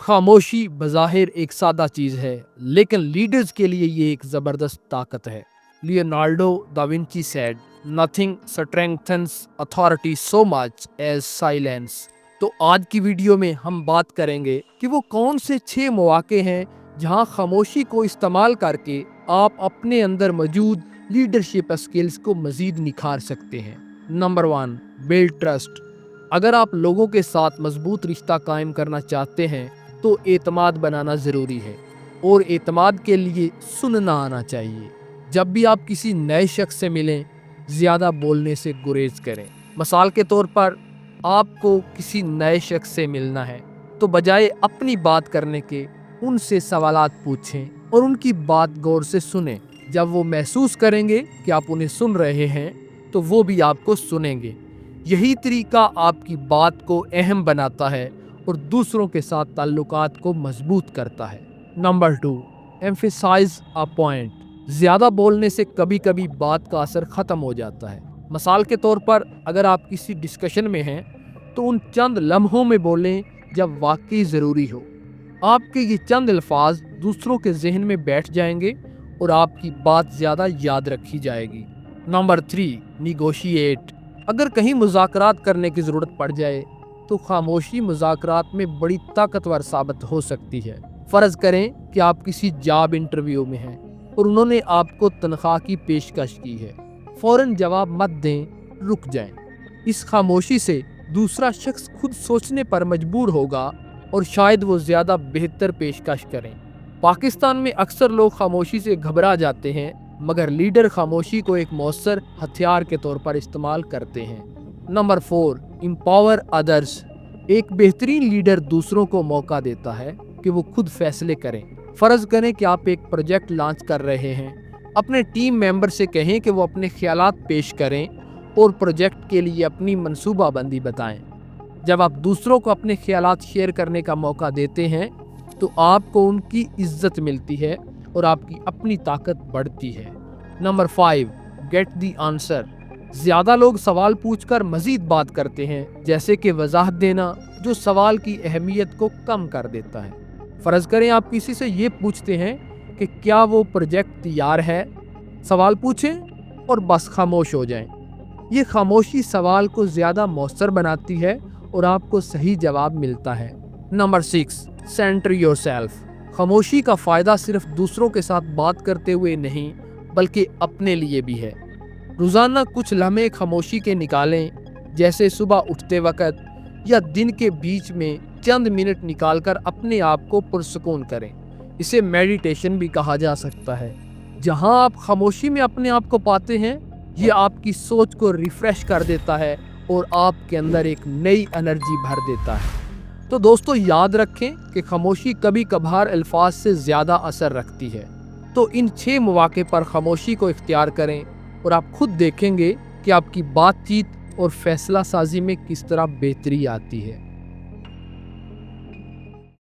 खामोशी बज़ाहिर एक सादा चीज़ है, लेकिन लीडर्स के लिए ये एक ज़बरदस्त ताकत है। Leonardo da Vinci said, nothing strengthens authority so much as silence. तो आज की वीडियो में हम बात करेंगे कि वो कौन से 6 मौके हैं जहां खामोशी को इस्तेमाल करके आप अपने अंदर मौजूद लीडरशिप स्किल्स को मजीद निखार सकते हैं। Number 1, build trust. अगर आप लोगों के साथ मजबूत रिश्ता कायम करना चाहते हैं तो एतमाद बनाना ज़रूरी है, और एतमाद के लिए सुनना आना चाहिए। जब भी आप किसी नए शख्स से मिलें, ज़्यादा बोलने से गुरेज करें। मिसाल के तौर पर आपको किसी नए शख्स से मिलना है तो बजाय अपनी बात करने के उनसे सवालात पूछें और उनकी बात गौर से सुनें। जब वो महसूस करेंगे कि आप उन्हें सुन रहे हैं तो वो भी आपको सुनेंगे। यही तरीका आपकी बात को अहम बनाता है और दूसरों के साथ ताल्लुकात को मजबूत करता है। Number 2, emphasise a point. ज़्यादा बोलने से कभी कभी बात का असर ख़त्म हो जाता है। मिसाल के तौर पर अगर आप किसी डिस्कशन में हैं तो उन चंद लम्हों में बोलें जब वाकई ज़रूरी हो। आपके ये चंद अल्फाज दूसरों के जहन में बैठ जाएंगे और आपकी बात ज़्यादा याद रखी जाएगी। Number 3, negotiate. अगर कहीं मुज़ाकरात करने की ज़रूरत पड़ जाए तो खामोशी मुज़ाकरात में बड़ी ताकतवर साबित हो सकती है। फ़र्ज़ करें कि आप किसी जॉब इंटरव्यू में हैं और उन्होंने आपको तनख्वाह की पेशकश की है। फ़ौरन जवाब मत दें, रुक जाएं। इस खामोशी से दूसरा शख्स खुद सोचने पर मजबूर होगा और शायद वो ज़्यादा बेहतर पेशकश करें। पाकिस्तान में अक्सर लोग खामोशी से घबरा जाते हैं, मगर लीडर खामोशी को एक मौसर हथियार के तौर पर इस्तेमाल करते हैं। Number 4, empower others. एक बेहतरीन लीडर दूसरों को मौका देता है कि वो खुद फैसले करें। फ़र्ज़ करें कि आप एक प्रोजेक्ट लॉन्च कर रहे हैं। अपने टीम मेंबर से कहें कि वो अपने ख्यालात पेश करें और प्रोजेक्ट के लिए अपनी मनसूबाबंदी बताएं। जब आप दूसरों को अपने ख्यालात शेयर करने का मौका देते हैं तो आपको उनकी इज्जत मिलती है और आपकी अपनी ताकत बढ़ती है। Number 5, get the answer. ज़्यादा लोग सवाल पूछकर मज़ीद बात करते हैं, जैसे कि वजाहत देना, जो सवाल की अहमियत को कम कर देता है। फ़र्ज़ करें आप किसी से ये पूछते हैं कि क्या वो प्रोजेक्ट तैयार है। सवाल पूछें और बस खामोश हो जाएं। ये खामोशी सवाल को ज़्यादा मौसर बनाती है और आपको सही जवाब मिलता है। Number 6, centre yourself. खामोशी का फ़ायदा सिर्फ दूसरों के साथ बात करते हुए नहीं बल्कि अपने लिए भी है। रोज़ाना कुछ लम्हे खामोशी के निकालें, जैसे सुबह उठते वक़्त या दिन के बीच में चंद मिनट निकालकर अपने आप को पुरसुकून करें। इसे मेडिटेशन भी कहा जा सकता है। जहां आप खामोशी में अपने आप को पाते हैं, ये आपकी सोच को रिफ़्रेश कर देता है और आपके अंदर एक नई एनर्जी भर देता है। तो दोस्तों, याद रखें कि खामोशी कभी कभार अल्फाज से ज़्यादा असर रखती है। तो इन 6 मौके पर खामोशी को इख्तियार करें और आप खुद देखेंगे कि आपकी बातचीत और फैसला साजी में किस तरह बेहतरी आती है।